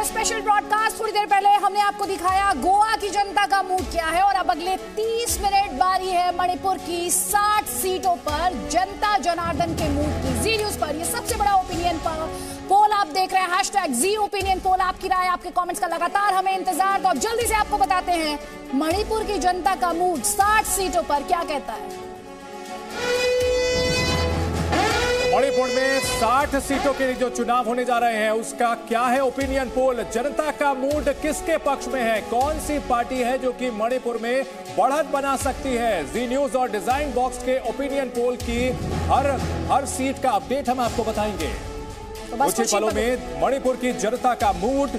ये special broadcast. थोड़ी देर पहले हमने आपको दिखाया गोवा की जनता का मूड क्या है और अब अगले 30 मिनट बारी है मणिपुर की 60 सीटों पर जनता जनार्दन के मूड की। जी न्यूज पर ये सबसे बड़ा ओपिनियन पोल आप देख रहे हैं। #जी ओपिनियन पोल। आपकी राय, आपके कमेंट्स का लगातार हमें इंतजार। तो अब जल्दी से आपको बताते हैं मणिपुर की जनता का मूड 60 सीटों पर क्या कहता है। मणिपुर में 60 सीटों के लिए जो चुनाव होने जा रहे हैं उसका क्या है ओपिनियन पोल। जनता का मूड किसके पक्ष में है, कौन सी पार्टी है जो कि मणिपुर में बढ़त बना सकती है। जी न्यूज और डिजाइन बॉक्स के ओपिनियन पोल की हर सीट का अपडेट हम आपको बताएंगे। कुछ ही पलों में मणिपुर की जनता का मूड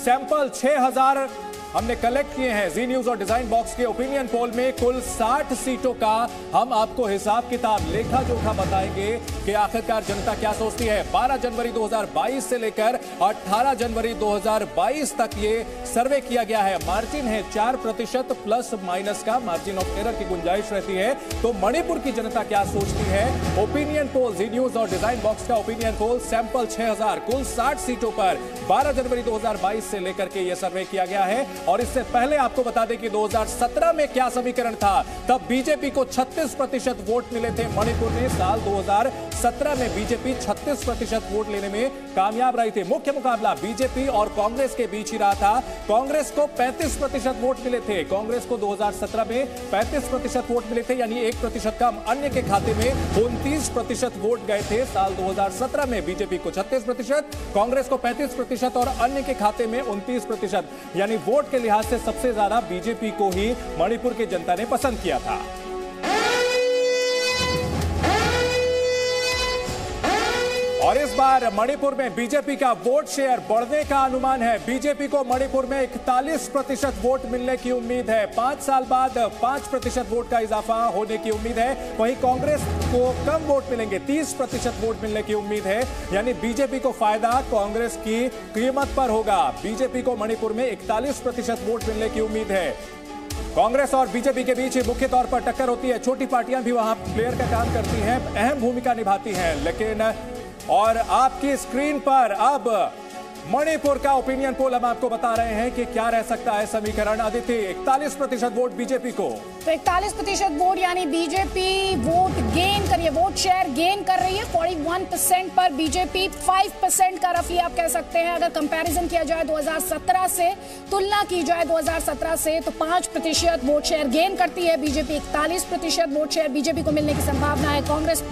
सैंपल 6000 हमने कलेक्ट किए हैं। जी न्यूज और डिजाइन बॉक्स के ओपिनियन पोल में कुल 60 सीटों का हम आपको हिसाब किताब लेखा जोखा बताएंगे कि आखिरकार जनता क्या सोचती है। 12 जनवरी 2022 से लेकर 18 जनवरी 2022 तक ये सर्वे किया गया है। मार्जिन है 4% प्लस माइनस का मार्जिन ऑफ एरर की गुंजाइश रहती है। तो मणिपुर की जनता क्या सोचती है, ओपिनियन पोल जी न्यूज और डिजाइन बॉक्स का ओपिनियन पोल सैंपल 6000 कुल 60 सीटों पर 12 जनवरी 2022 से लेकर के ये सर्वे किया गया है। और इससे पहले आपको बता दें कि 2017 में क्या समीकरण था। तब बीजेपी को 36% वोट मिले थे मणिपुर में। साल 2017 में बीजेपी 36% वोट लेने में कामयाब रही थी। मुख्य मुकाबला बीजेपी और कांग्रेस के बीच ही रहा था। कांग्रेस को 35% वोट मिले थे। कांग्रेस को 2017 में 35% वोट मिले थे, यानी 1% कम। अन्य के खाते में 29% वोट गए थे। साल 2017 में बीजेपी को 36%, कांग्रेस को 35% और अन्य के खाते में 29%, यानी वोट के लिहाज से सबसे ज्यादा बीजेपी को ही मणिपुर की जनता ने पसंद किया था। और इस बार मणिपुर में बीजेपी का वोट शेयर बढ़ने का अनुमान है। बीजेपी को मणिपुर में 41% वोट मिलने की उम्मीद है। 5 साल बाद 5% वोट का इजाफा होने की उम्मीद है। वहीं कांग्रेस को कम वोट मिलेंगे, 30% वोट मिलने की उम्मीद है। यानी बीजेपी को फायदा कांग्रेस की कीमत पर होगा। बीजेपी को मणिपुर में 41% वोट मिलने की उम्मीद है। कांग्रेस और बीजेपी के बीच मुख्य तौर पर टक्कर होती है। छोटी पार्टियां भी वहां प्लेयर का काम करती हैं, अहम भूमिका निभाती हैं। लेकिन और आपकी स्क्रीन पर अब मणिपुर का ओपिनियन पोल हम आपको बता रहे हैं कि क्या रह सकता है समीकरण। अदिति, 41% वोट बीजेपी को। तो 41% वोट यानी बीजेपी वोट गेन कर रही है, वोट शेयर गेन कर रही है 41% पर। बीजेपी 5% का रफी आप कह सकते हैं। अगर कंपैरिजन किया जाए 2017 से, तुलना की जाए 2017 से, तो 5% वोट शेयर गेन करती है बीजेपी। 41% वोट शेयर बीजेपी को मिलने की संभावना है। कांग्रेस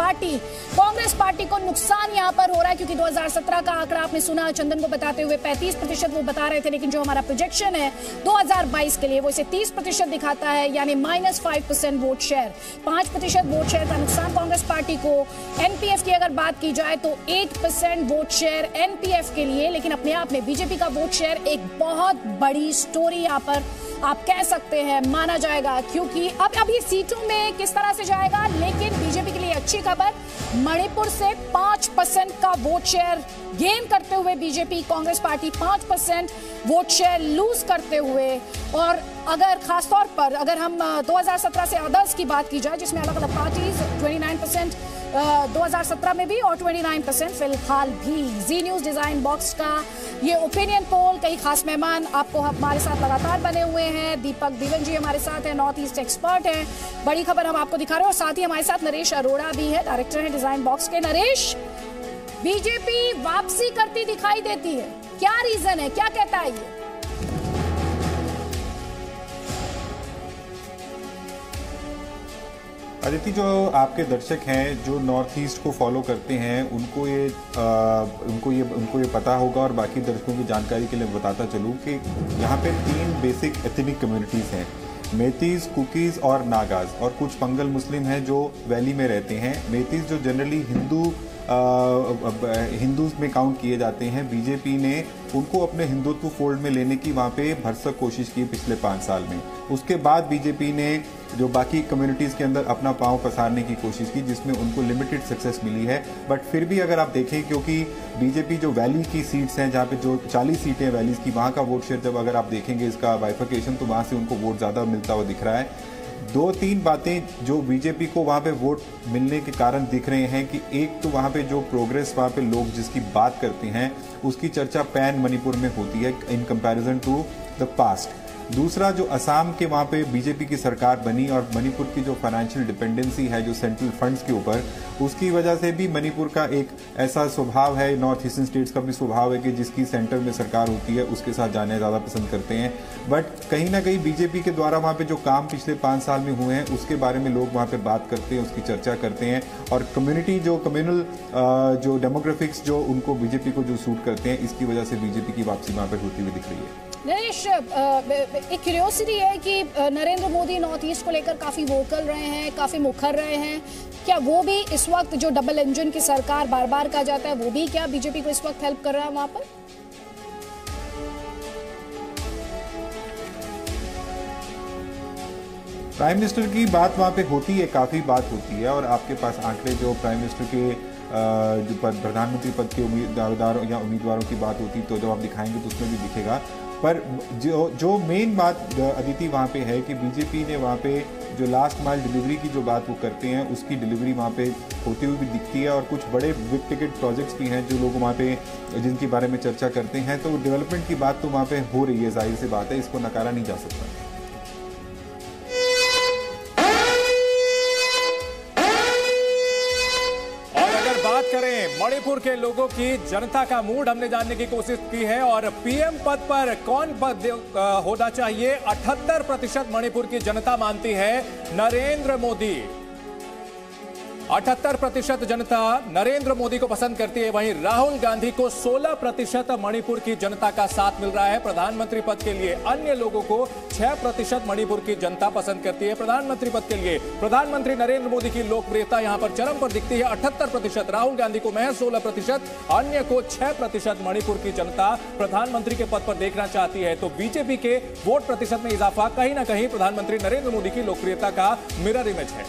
पार्टी को नुकसान यहां पर हो रहा है क्योंकि 2017 का आंकड़ा आपने सुना चंदन को बताते हुए 35% वो बता रहे थे, लेकिन जो हमारा प्रोजेक्शन है 2022 के लिए वो इसे 30% दिखाता है, यानी -5% वोट शेयर। 5% वोट शेयर का नुकसान कांग्रेस पार्टी को। एनपीएफ की अगर बात की जाए तो 8% वोट शेयर एनपीएफ के लिए। लेकिन अपने आप में बीजेपी का वोट शेयर एक बहुत बड़ी स्टोरी यहाँ पर आप कह सकते हैं माना जाएगा, क्योंकि अब ये सीटों में किस तरह से जाएगा। लेकिन बीजेपी के लिए अच्छी खबर, मणिपुर से 5% का वोट शेयर गेन करते हुए BJP, Congress party 5% vote share lose करते हुए। और अगर खासतौर पर अगर हम 2017 से अदर्स की बात की जाए, जिसमें अलग अलग पार्टीज 29% 2017 में भी और 29% फिलहाल भी। जी न्यूज डिजाइन बॉक्स का ये ओपिनियन पोल, कई खास मेहमान आपको हमारे साथ लगातार बने हुए हैं। दीपक दिवन जी हमारे साथ हैं, नॉर्थ ईस्ट एक्सपर्ट हैं। बड़ी खबर हम आपको दिखा रहे हैं। और साथ ही हमारे साथ नरेश अरोड़ा भी है, डायरेक्टर है डिजाइन बॉक्स के। नरेश, बीजेपी वापसी करती दिखाई देती है, क्या रीजन है, क्या कहता है ये? अदिति, जो आपके दर्शक हैं जो नॉर्थ ईस्ट को फॉलो करते हैं उनको ये पता होगा। और बाकी दर्शकों की जानकारी के लिए बताता चलूँ कि यहाँ पे 3 बेसिक एथनिक कम्युनिटीज़ हैं, मेतीज, कुकीज़ और नागाज। और कुछ पंगल मुस्लिम हैं जो वैली में रहते हैं। मेतीज जो जनरली हिंदूज में काउंट किए जाते हैं, बीजेपी ने उनको अपने हिंदुत्व फोल्ड में लेने की वहाँ पे भरसक कोशिश की पिछले 5 साल में। उसके बाद बीजेपी ने जो बाकी कम्युनिटीज़ के अंदर अपना पांव पसारने की कोशिश की, जिसमें उनको लिमिटेड सक्सेस मिली है। बट फिर भी अगर आप देखें, क्योंकि बीजेपी जो वैली की सीट्स हैं, जहाँ पे जो 40 सीटें वैलीज़ की, वहाँ का वोट शेयर जब अगर आप देखेंगे इसका बाइफर्केशन, तो वहाँ से उनको वोट ज़्यादा मिलता हुआ दिख रहा है। दो तीन बातें जो बीजेपी को वहां पे वोट मिलने के कारण दिख रहे हैं कि एक तो वहां पे जो प्रोग्रेस वहां पे लोग जिसकी बात करते हैं उसकी चर्चा पैन मणिपुर में होती है in comparison to the past. दूसरा, जो असम के वहाँ पे बीजेपी की सरकार बनी और मणिपुर की जो फाइनेंशियल डिपेंडेंसी है जो सेंट्रल फंड्स के ऊपर, उसकी वजह से भी मणिपुर का एक ऐसा स्वभाव है, नॉर्थ ईस्टर्न स्टेट्स का भी स्वभाव है कि जिसकी सेंटर में सरकार होती है उसके साथ जाने ज़्यादा पसंद करते हैं। बट कहीं ना कहीं बीजेपी के द्वारा वहाँ पे जो काम पिछले 5 साल में हुए हैं उसके बारे में लोग वहाँ पे बात करते हैं, उसकी चर्चा करते हैं और कम्युनिटी जो कम्युनल जो डेमोग्राफिक्स जो उनको बीजेपी को जो सूट करते हैं, इसकी वजह से बीजेपी की वापसी वहाँ पे होती हुई दिख रही है। नरेश, एक क्यूरियोसिटी है कि नरेंद्र मोदी नॉर्थ ईस्ट को लेकर काफी वोकल रहे हैं, काफी मुखर रहे हैं। क्या वो भी इस वक्त जो डबल इंजन की सरकार बार बार कहा जाता है, वो भी क्या बीजेपी को इस वक्त हेल्प कर रहा है वहां पर? प्राइम मिनिस्टर की बात वहाँ पे होती है, काफ़ी बात होती है और आपके पास आंकड़े जो प्राइम मिनिस्टर के जो प्रधानमंत्री पद के उम्मीदवारों या उम्मीदवारों की बात होती तो जब आप दिखाएंगे तो उसमें भी दिखेगा। पर जो मेन बात अदिति वहाँ पे है कि बीजेपी ने वहाँ पे जो लास्ट माइल डिलीवरी की जो बात वो करते हैं उसकी डिलीवरी वहाँ पे होती हुई भी दिखती है और कुछ बड़े बिग टिकट प्रोजेक्ट्स भी हैं जो लोग वहाँ पे जिनके बारे में चर्चा करते हैं। तो डेवलपमेंट की बात तो वहाँ पे हो रही है, जाहिर सी बात है, इसको नकारा नहीं जा सकता। बात करें मणिपुर के लोगों की, जनता का मूड हमने जानने की कोशिश की है और पीएम पद पर कौन पद होना चाहिए, 78% मणिपुर की जनता मानती है नरेंद्र मोदी। 78% जनता नरेंद्र मोदी को पसंद करती है। वहीं राहुल गांधी को 16% मणिपुर की जनता का साथ मिल रहा है। प्रधानमंत्री पद के लिए अन्य लोगों को 6% मणिपुर की जनता पसंद करती है। प्रधानमंत्री पद के लिए प्रधानमंत्री नरेंद्र मोदी की लोकप्रियता यहां पर चरम पर दिखती है, 78%। राहुल गांधी को महज 16%, अन्य को 6% मणिपुर की जनता प्रधानमंत्री के पद पर देखना चाहती है। तो बीजेपी के वोट प्रतिशत में इजाफा कहीं ना कहीं प्रधानमंत्री नरेंद्र मोदी की लोकप्रियता का मिरर इमेज है।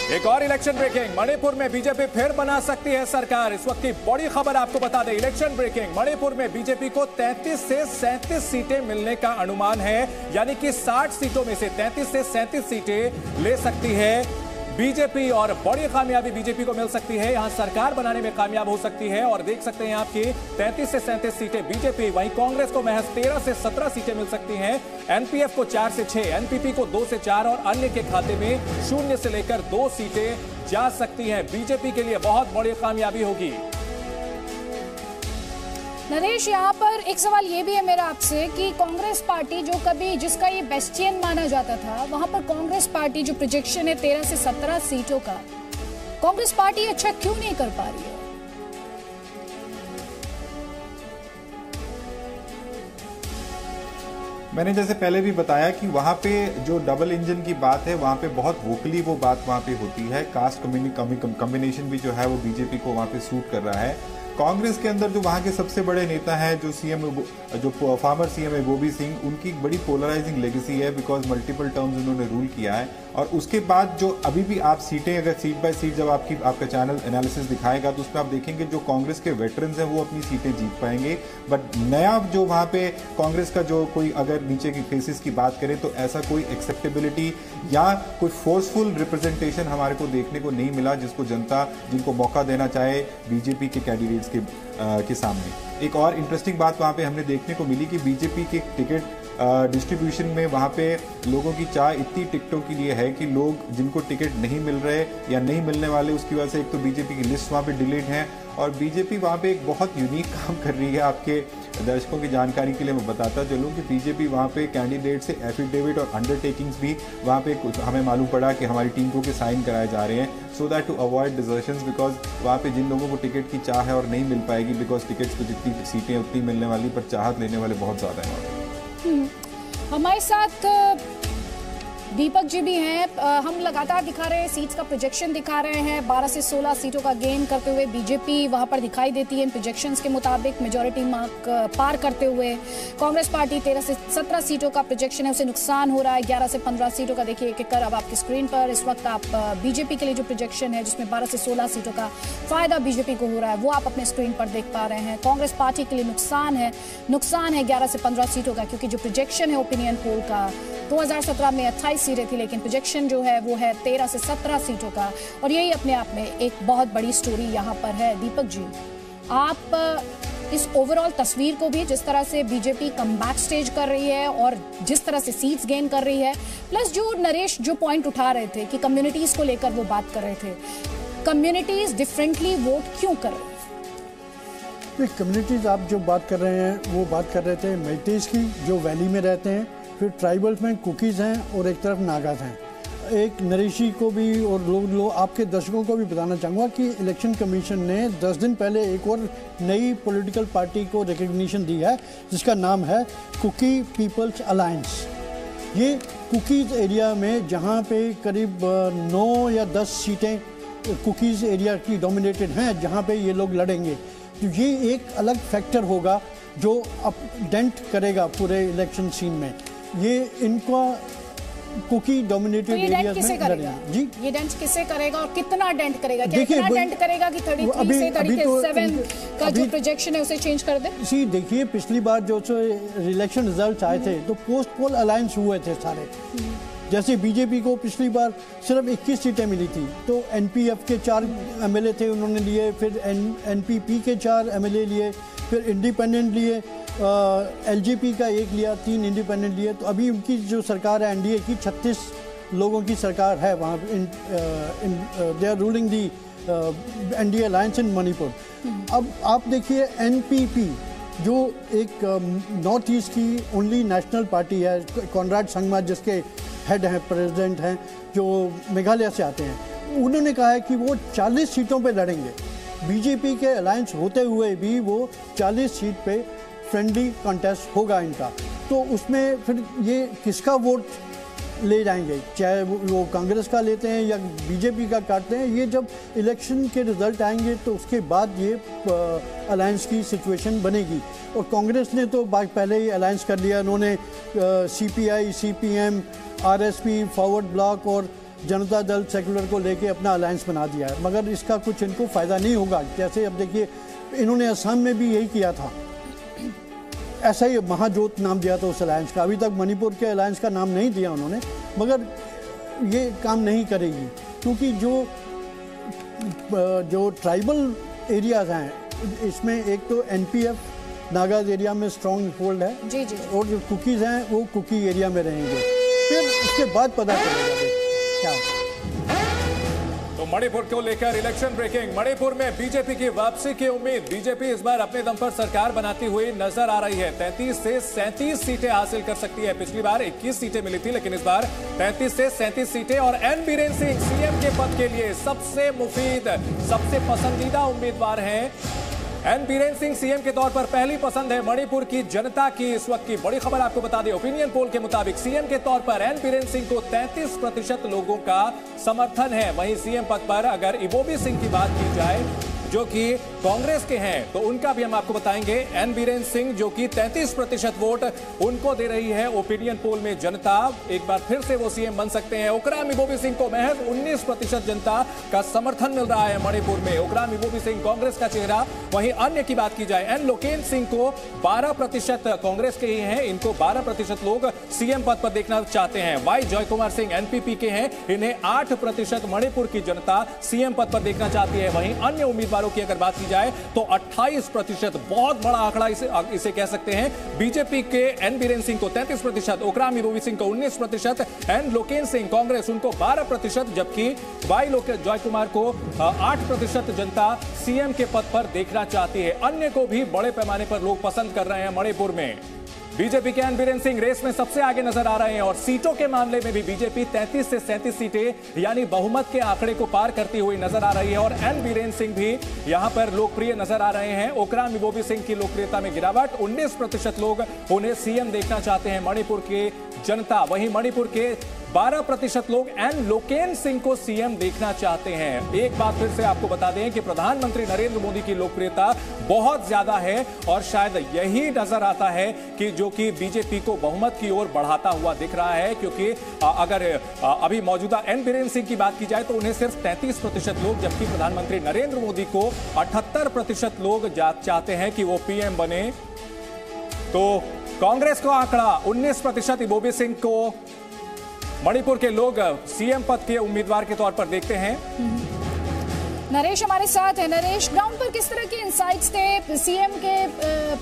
एक और इलेक्शन ब्रेकिंग, मणिपुर में बीजेपी फिर बना सकती है सरकार। इस वक्त की बड़ी खबर आपको बता दें, इलेक्शन ब्रेकिंग, मणिपुर में बीजेपी को 33 से 37 सीटें मिलने का अनुमान है, यानी कि 60 सीटों में से 33 से 37 सीटें ले सकती है बीजेपी और बड़ी कामयाबी बीजेपी को मिल सकती है। यहां सरकार बनाने में कामयाब हो सकती है और देख सकते हैं आपकी 33 से 37 सीटें बीजेपी। वहीं कांग्रेस को महज 13 से 17 सीटें मिल सकती हैं, एनपीएफ को 4 से 6, एनपीपी को 2 से 4 और अन्य के खाते में 0 से लेकर 2 सीटें जा सकती हैं। बीजेपी के लिए बहुत बड़ी कामयाबी होगी। नरेश, यहाँ पर एक सवाल ये भी है मेरा आपसे कि कांग्रेस पार्टी जो कभी जिसका ये बेस्टियन माना जाता था, वहां पर कांग्रेस पार्टी जो प्रोजेक्शन है 13 से 17 सीटों का, कांग्रेस पार्टी अच्छा क्यों नहीं कर पा रही है? मैंने जैसे पहले भी बताया कि वहाँ पे जो डबल इंजन की बात है वहाँ पे बहुत वोकली वो बात वहाँ पे होती है। कास्ट कम्बिनेशन भी जो है वो बीजेपी को वहाँ पे सूट कर रहा है। कांग्रेस के अंदर जो वहाँ के सबसे बड़े नेता हैं जो फॉर्मर सीएम है गोभी सिंह, उनकी बड़ी पोलराइजिंग लेगेसी है बिकॉज मल्टीपल टर्म्स उन्होंने रूल किया है। और उसके बाद जो अभी भी आप सीटें अगर सीट बाय सीट जब आपका चैनल एनालिसिस दिखाएगा तो उसमें आप देखेंगे जो कांग्रेस के वेटरन्स हैं वो अपनी सीटें जीत पाएंगे। बट नया जो वहाँ पे कांग्रेस का जो कोई अगर नीचे की फेसेस की बात करें तो ऐसा कोई एक्सेप्टेबिलिटी या कोई फोर्सफुल रिप्रेजेंटेशन हमारे को देखने को नहीं मिला जिनको मौका देना चाहे बीजेपी के कैंडिडेट्स के सामने। एक और इंटरेस्टिंग बात वहाँ पे हमने देखने को मिली कि बीजेपी के टिकट डिस्ट्रीब्यूशन में वहाँ पे लोगों की चाह इतनी टिकटों के लिए है कि लोग जिनको टिकट नहीं मिल रहे या नहीं मिलने वाले उसकी वजह से एक तो बीजेपी की लिस्ट वहाँ पे डिलीट है और बीजेपी वहाँ पे एक बहुत यूनिक काम कर रही है। आपके दर्शकों की जानकारी के लिए मैं बताता चलूँ कि बीजेपी वहाँ पे कैंडिडेट से एफिडेविट और अंडरटेकिंग्स भी वहाँ पे हमें मालूम पड़ा कि हमारी टीम को साइन कराए जा रहे हैं so that to avoid desertions, because वहाँ पे जिन लोगों को टिकट की चाह है और नहीं मिल पाएगी बिकॉज टिकट्स तो जितनी सीटें उतनी मिलने वाली पर चाहत लेने वाले बहुत ज़्यादा हैं। हमारे साथ दीपक जी भी हैं। हम लगातार दिखा रहे हैं, सीट्स का प्रोजेक्शन दिखा रहे हैं। 12 से 16 सीटों का गेन करते हुए बीजेपी वहां पर दिखाई देती है प्रोजेक्शंस के मुताबिक, मेजॉरिटी मार्क पार करते हुए। कांग्रेस पार्टी 13 से 17 सीटों का प्रोजेक्शन है, उसे नुकसान हो रहा है। 11 से 15 सीटों का देखिए एक कर अब आपकी स्क्रीन पर इस वक्त आप बीजेपी के लिए जो प्रोजेक्शन है जिसमें 12 से 16 सीटों का फायदा बीजेपी को हो रहा है वो आप अपने स्क्रीन पर देख पा रहे हैं। कांग्रेस पार्टी के लिए नुकसान है 11 से 15 सीटों का, क्योंकि जो प्रोजेक्शन है ओपिनियन पोल का 2017 में 28 सीटें थी, लेकिन प्रोजेक्शन जो है वो है 13 से 17 सीटों का, और यही अपने आप में एक बहुत बड़ी स्टोरी यहाँ पर है। दीपक जी, आप इस ओवरऑल तस्वीर को भी, जिस तरह से बीजेपी कमबैक स्टेज कर रही है और जिस तरह से सीट्स गेन कर रही है, प्लस जो नरेश जो पॉइंट उठा रहे थे कि कम्युनिटीज को लेकर वो बात कर रहे थे, कम्युनिटीज डिफरेंटली वोट क्यों कर रही है? कम्युनिटीज आप जो बात कर रहे हैं वो बात कर रहे थे मेइतेज की, जो वैली में रहते हैं, फिर ट्राइबल्स में कुकीज़ हैं और एक तरफ नागाज हैं। एक नरेशी को भी और लोग आपके दर्शकों को भी बताना चाहूँगा कि इलेक्शन कमीशन ने 10 दिन पहले एक और नई पॉलिटिकल पार्टी को रिकग्निशन दी है जिसका नाम है कुकी पीपल्स अलायंस। ये कुकीज़ एरिया में जहाँ पे करीब 9 या 10 सीटें कुकीज़ एरिया की डोमिनेटेड हैं, जहाँ पे ये लोग लड़ेंगे, तो ये एक अलग फैक्टर होगा जो अब डेंट करेगा पूरे इलेक्शन सीन में। ये इनका कुकी डोमिनेटेड एरिया में करेगा जी। ये डेंट किसे करेगा और कितना डेंट करेगा? क्या इतना डेंट करेगा कि 33 से 37 का जो प्रोजेक्शन है उसे चेंज कर दे? जी देखिए, पिछली बार जो इलेक्शन रिजल्ट आए थे तो पोस्ट पोल अलायंस हुए थे सारे। जैसे बीजेपी को पिछली बार सिर्फ 21 सीटें मिली थी, तो एनपीएफ के 4 एमएलए थे उन्होंने लिए, फिर एनपीपी के 4 एमएलए लिए, फिर इंडिपेंडेंट लिए, एलजेपी का 1 लिया, 3 इंडिपेंडेंट लिए। तो अभी उनकी जो सरकार है एनडीए की 36 लोगों की सरकार है वहाँ। They are ruling the NDA alliance in Manipur. अब आप देखिए एनपीपी जो एक नॉर्थ ईस्ट की ओनली नेशनल पार्टी है, कॉनराड संगमा जिसके हेड हैं, प्रेसिडेंट हैं, जो मेघालय से आते हैं, उन्होंने कहा है कि वो 40 सीटों पे लड़ेंगे। बीजेपी के अलायंस होते हुए भी वो 40 सीट पे फ्रेंडली कॉन्टेस्ट होगा इनका। तो उसमें फिर ये किसका वोट ले जाएंगे, चाहे वो कांग्रेस का लेते हैं या बीजेपी का काटते हैं, ये जब इलेक्शन के रिजल्ट आएंगे तो उसके बाद ये अलायंस की सिचुएशन बनेगी। और कांग्रेस ने तो पहले ही अलायंस कर लिया, उन्होंने CPI, CPM, RSP, forward block और जनता दल सेकुलर को लेके अपना अलायंस बना दिया है, मगर इसका कुछ इनको फ़ायदा नहीं होगा। जैसे अब देखिए, इन्होंने असम में भी यही किया था, ऐसा ही महाजोत नाम दिया था उस अलायंस का। अभी तक मणिपुर के अलायंस का नाम नहीं दिया उन्होंने, मगर ये काम नहीं करेगी, क्योंकि जो ट्राइबल एरियाज हैं इसमें एक तो एनपीएफ नागाज एरिया में स्ट्रॉन्ग होल्ड है जी, और जो कुकीज़ हैं वो कुकी एरिया में रहेंगे। फिर उसके बाद पता चलेगा क्या। तो मणिपुर को लेकर इलेक्शन ब्रेकिंग, मणिपुर में बीजेपी की वापसी की उम्मीद। बीजेपी इस बार अपने दम पर सरकार बनाती हुई नजर आ रही है। 33 से 37 सीटें हासिल कर सकती है। पिछली बार 21 सीटें मिली थी, लेकिन इस बार 33 से 37 सीटें। और एन बीरेन सिंह सीएम के पद के लिए सबसे मुफीद, सबसे पसंदीदा उम्मीदवार हैं। एन बीरेन सिंह सीएम के तौर पर पहली पसंद है मणिपुर की जनता की। इस वक्त की बड़ी खबर आपको बता दें, ओपिनियन पोल के मुताबिक सीएम के तौर पर एन बीरेन सिंह को 33% लोगों का समर्थन है। वहीं सीएम पद पर अगर इबोबी सिंह की बात की जाए जो कि कांग्रेस के हैं, तो उनका भी हम आपको बताएंगे। एन बीरेन सिंह जो कि 33% वोट उनको दे रही है ओपिनियन पोल में जनता, एक बार फिर से वो सीएम बन सकते हैं। ओकराम इबोबी सिंह को महज 19% जनता का समर्थन मिल रहा है मणिपुर में। ओकराम इबोबी सिंह कांग्रेस का चेहरा। वहीं अन्य की बात की जाए, एन लोकेन सिंह को 12% कांग्रेस के ही हैं, इनको 12% लोग सीएम पद पर देखना चाहते हैं। वाई जय कुमार सिंह एनपीपी के हैं, इन्हें 8% मणिपुर की जनता सीएम पद पर देखना चाहती है। वहीं अन्य उम्मीदवार की अगर बात की जाए तो 28%, बहुत बड़ा आंकड़ा इसे कह सकते हैं। बीजेपी के एन बीरेन सिंह को 33%, ओकराम इबोबी सिंह को 19%, एन लोकेन सिंह कांग्रेस उनको 12%, जबकि वाई जय कुमार को 8% जनता सीएम के पद पर देखना चाहती है। अन्य को भी बड़े पैमाने पर लोग पसंद कर रहे हैं मणिपुर में। बीजेपी के एन बीरेन सिंह रेस में सबसे आगे नजर आ रहे हैं और सीटों के मामले में भी बीजेपी 33 से 37 सीटें यानी बहुमत के आंकड़े को पार करती हुई नजर आ रही है और एन बीरेन सिंह भी यहां पर लोकप्रिय नजर आ रहे हैं। ओकराम इबोबी सिंह की लोकप्रियता में गिरावट, 19% लोग उन्हें सीएम देखना चाहते हैं मणिपुर के जनता। वहीं मणिपुर के 12% लोग एन लोकेन सिंह को सीएम देखना चाहते हैं। एक बात फिर से आपको बता दें कि प्रधानमंत्री नरेंद्र मोदी की लोकप्रियता बहुत ज्यादा है और शायद यही नजर आता है कि जो कि बीजेपी को बहुमत की ओर बढ़ाता हुआ दिख रहा है, क्योंकि अगर अभी मौजूदा एन बीरेन सिंह की बात की जाए तो उन्हें सिर्फ 33% लोग, जबकि प्रधानमंत्री नरेंद्र मोदी को 78% लोग चाहते हैं कि वो पीएम बने। तो कांग्रेस का आंकड़ा 19% इबोबी सिंह को मणिपुर के लोग सीएम पद के उम्मीदवार के तौर पर देखते हैं। नरेश हमारे साथ है। नरेश, ग्राउंड पर किस तरह के इंसाइट्स थे सीएम के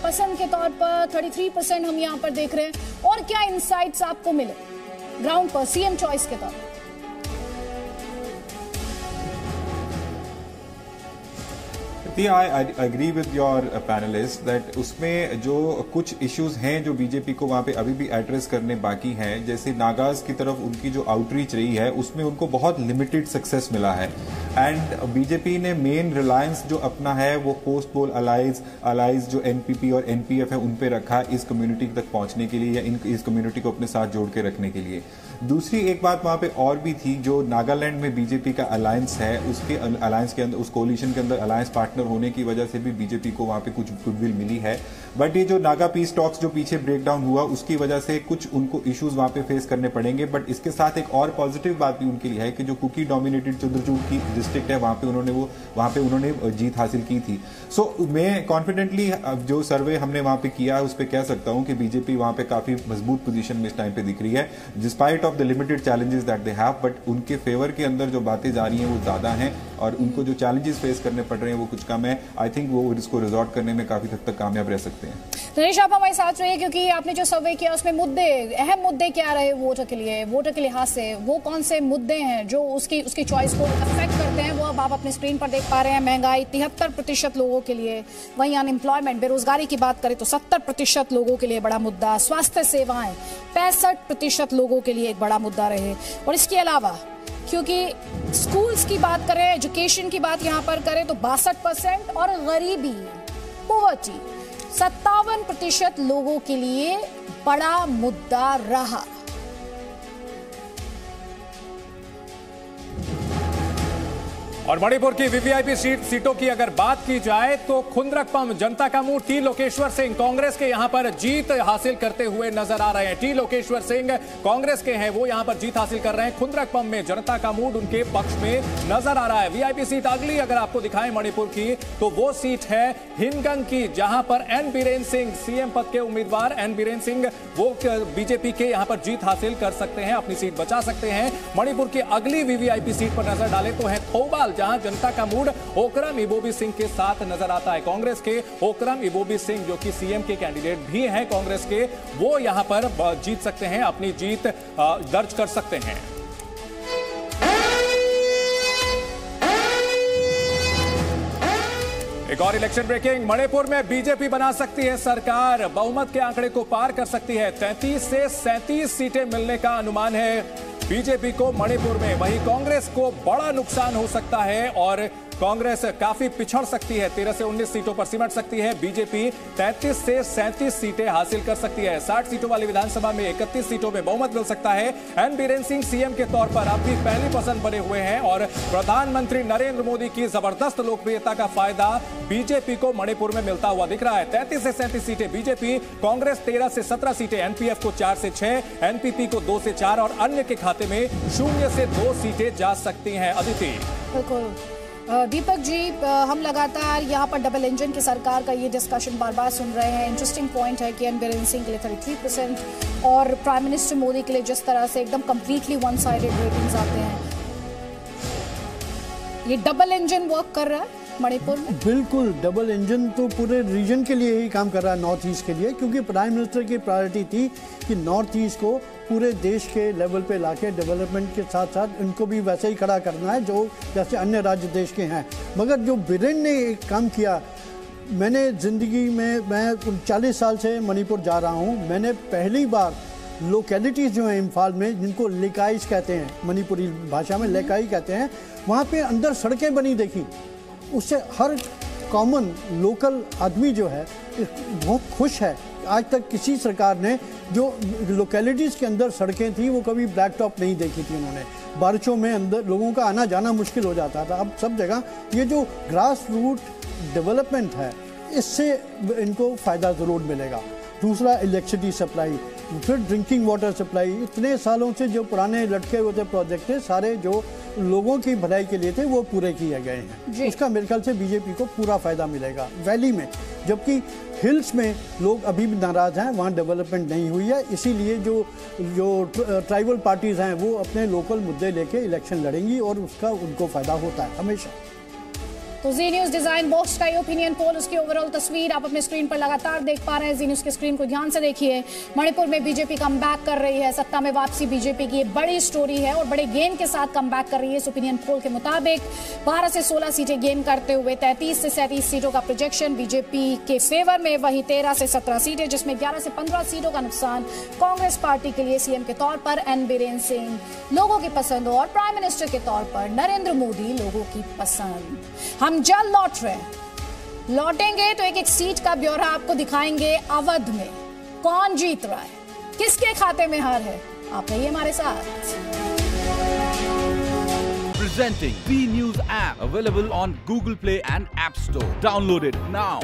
पसंद के तौर पर? 33% हम यहाँ पर देख रहे हैं, और क्या इंसाइट्स आपको मिले ग्राउंड पर सीएम चॉइस के तौर पर? I agree with your panelists that उसमें जो कुछ इश्यूज हैं जो बीजेपी को वहां पे अभी भी एड्रेस करने बाकी हैं, जैसे नागाज की तरफ उनकी जो आउटरीच रही है उसमें उनको बहुत लिमिटेड सक्सेस मिला है। एंड बीजेपी ने मेन रिलायंस जो अपना है वो पोस्ट पोल अलाइज जो एनपीपी और एनपीएफ है उन पे रखा इस कम्युनिटी तक पहुंचने के लिए या इस कम्युनिटी को अपने साथ जोड़ के रखने के लिए। दूसरी एक बात वहां पे और भी थी, जो नागालैंड में बीजेपी का अलायंस है, उसके अलायंस के अंदर, उस कोलिशन के अंदर अलायंस पार्टनर होने की वजह से भी बीजेपी को वहां पे कुछ गुडविल मिली है। बट ये जो नागा पीस टॉक्स जो पीछे ब्रेकडाउन हुआ उसकी वजह से कुछ उनको इश्यूज वहां पे फेस करने पड़ेंगे। बट इसके साथ एक और पॉजिटिव बात भी उनके लिए है कि जो कुकी डोमिनेटेड चंद्रचूड़ की डिस्ट्रिक्ट है वहां पे उन्होंने जीत हासिल की थी। सो मैं कॉन्फिडेंटली जो सर्वे हमने वहां पे किया है उस पर कह सकता हूं कि बीजेपी वहां पे काफी मजबूत पोजीशन में इस टाइम पे दिख रही है, despite of the limited challenges that they have. But उनके फेवर के अंदर जो बातें जा रही हैं वो ज्यादा हैं और उनको जो चैलेंजेस फेस करने पड़ रहे हैं वो कुछ कम है। आई थिंक वो इसको रिजॉर्ट करने में काफी हद तक कामयाब रह सकते हैं। नरेश, आप हमारे साथ रहिए, क्योंकि आपने जो सर्वे किया उसमें अहम मुद्दे क्या रहे वोटर के लिहाज से, वो कौन से मुद्दे हैं जो उसकी चॉइस को अफेक्ट करते हैं, वो अब आप अपने स्क्रीन पर देख पा रहे हैं। महंगाई 73% लोगों के लिए, वहीं अनएम्प्लॉयमेंट बेरोजगारी की बात करें तो 70% लोगों के लिए बड़ा मुद्दा, स्वास्थ्य सेवाएं 65% लोगों के लिए एक बड़ा मुद्दा रहे। और इसके अलावा क्योंकि स्कूल्स की बात करें, एजुकेशन की बात यहां पर करें तो 62% और गरीबी पॉवर्टी 57% लोगों के लिए बड़ा मुद्दा रहा। और मणिपुर की वीवीआईपी सीटों की अगर बात की जाए तो खुंद्रकपम जनता का मूड टी लोकेश्वर सिंह कांग्रेस के यहां पर जीत हासिल करते हुए नजर आ रहे हैं। टी लोकेश्वर सिंह कांग्रेस के हैं, वो यहां पर जीत हासिल कर रहे हैं। खुंद्रकपम में जनता का मूड उनके पक्ष में नजर आ रहा है। वीआईपी सीट अगली अगर आपको दिखाएं मणिपुर की तो वो सीट है हिनगंग की, जहां पर एन बीरेन सिंह सीएम पद के उम्मीदवार एन बीरेन सिंह वो बीजेपी के यहां पर जीत हासिल कर सकते हैं, अपनी सीट बचा सकते हैं। मणिपुर की अगली वीवीआईपी सीट पर नजर डालें तो है थौबाल, जहां जनता का मूड ओकरम इबोबी सिंह के साथ नजर आता है। कांग्रेस के ओकरम इबोबी सिंह जो कि सीएम के कैंडिडेट भी हैं कांग्रेस के, वो यहां पर जीत सकते हैं, अपनी जीत दर्ज कर सकते हैं। एक और इलेक्शन ब्रेकिंग, मणिपुर में बीजेपी बना सकती है सरकार, बहुमत के आंकड़े को पार कर सकती है। 33 से 37 सीटें मिलने का अनुमान है बीजेपी को मणिपुर में। वहीं कांग्रेस को बड़ा नुकसान हो सकता है और कांग्रेस काफी पिछड़ सकती है, 13 से 19 सीटों पर सिमट सकती है। बीजेपी 33 से 37 सीटें हासिल कर सकती है। 60 सीटों वाली विधानसभा में 31 सीटों में बहुमत मिल सकता है। एन बीरेन सिंह सीएम के तौर पर अब भी पहली पसंद बने हुए हैं और प्रधानमंत्री नरेंद्र मोदी की जबरदस्त लोकप्रियता का फायदा बीजेपी को मणिपुर में मिलता हुआ दिख रहा है। 33 से 37 सीटें बीजेपी, कांग्रेस 13 से 17 सीटें, एनपीएफ को 4 से 6, एनपीपी को 2 से 4 और अन्य के खाते में 0 से 2 सीटें जा सकती हैं। अदिति, बिल्कुल दीपक जी, हम लगातार यहाँ पर डबल इंजन की सरकार का ये डिस्कशन बार बार सुन रहे हैं। इंटरेस्टिंग पॉइंट है कि एन बीरेन सिंह के लिए 33% और प्राइम मिनिस्टर मोदी के लिए जिस तरह से एकदम कंप्लीटली वन साइडेड रेटिंग्स आते हैं, ये डबल इंजन वर्क कर रहा है मणिपुर में। बिल्कुल डबल इंजन तो पूरे रीजन के लिए ही काम कर रहा है, नॉर्थ ईस्ट के लिए, क्योंकि प्राइम मिनिस्टर की प्रायोरिटी थी कि नॉर्थ ईस्ट को पूरे देश के लेवल पे लाके डेवलपमेंट के साथ साथ इनको भी वैसे ही खड़ा करना है जो जैसे अन्य राज्य देश के हैं। मगर जो बीरेन ने एक काम किया, मैंने ज़िंदगी में, मैं 40 साल से मणिपुर जा रहा हूँ, मैंने पहली बार लोकेलिटीज़ जो हैं इम्फाल में, जिनको लेकाइस कहते हैं, मणिपुरी भाषा में लेकाई कहते हैं, वहाँ पे अंदर सड़कें बनी देखी। उससे हर कॉमन लोकल आदमी जो है बहुत खुश है आज तक किसी सरकार ने जो लोकेलिटीज़ के अंदर सड़कें थी वो कभी ब्लैक टॉप नहीं देखी थी उन्होंने। बारिशों में अंदर लोगों का आना जाना मुश्किल हो जाता था। अब सब जगह ये जो ग्रास रूट डेवलपमेंट है, इससे इनको फ़ायदा ज़रूर मिलेगा। दूसरा, इलेक्ट्रिसिटी सप्लाई, फिर ड्रिंकिंग वाटर सप्लाई। इतने सालों से जो पुराने लटके हुए थे प्रोजेक्ट थे, सारे जो लोगों की भलाई के लिए थे वो पूरे किए गए हैं। उसका मेरे ख्याल से बीजेपी को पूरा फायदा मिलेगा वैली में, जबकि हिल्स में लोग अभी भी नाराज़ हैं, वहाँ डेवलपमेंट नहीं हुई है। इसीलिए जो ट्राइबल पार्टीज़ हैं वो अपने लोकल मुद्दे लेके इलेक्शन लड़ेंगी और उसका उनको फ़ायदा होता है हमेशा। तो जी न्यूज़ डिजाइन बॉक्स का ये ओपिनियन पोल, उसकी ओवरऑल तस्वीर आप अपने स्क्रीन पर लगातार देख पा रहे हैं। जी न्यूज़ की स्क्रीन को ध्यान से देखिए। मणिपुर में बीजेपी कमबैक कर रही है, सत्ता में वापसी बीजेपी की बड़ी स्टोरी है और बड़े गेन के साथ कमबैक कर रही है। इस ओपिनियन पोल के मुताबिक 12 से 16 सीटें गेन करते हुए 33 से 37 सीटों का प्रोजेक्शन बीजेपी के फेवर में। वहीं 13 से 17 सीटें, जिसमें 11 से 15 सीटों का नुकसान कांग्रेस पार्टी के लिए। सीएम के तौर पर एन बीरेन सिंह लोगों की पसंद और प्राइम मिनिस्टर के तौर पर नरेंद्र मोदी लोगों की पसंद। हम जल्द लौटेंगे तो एक एक सीट का ब्यौरा आपको दिखाएंगे। अवध में कौन जीत रहा है, किसके खाते में हार है, आप रहिए हमारे साथ। Presenting B News app, available on Google Play and App Store. Download it now.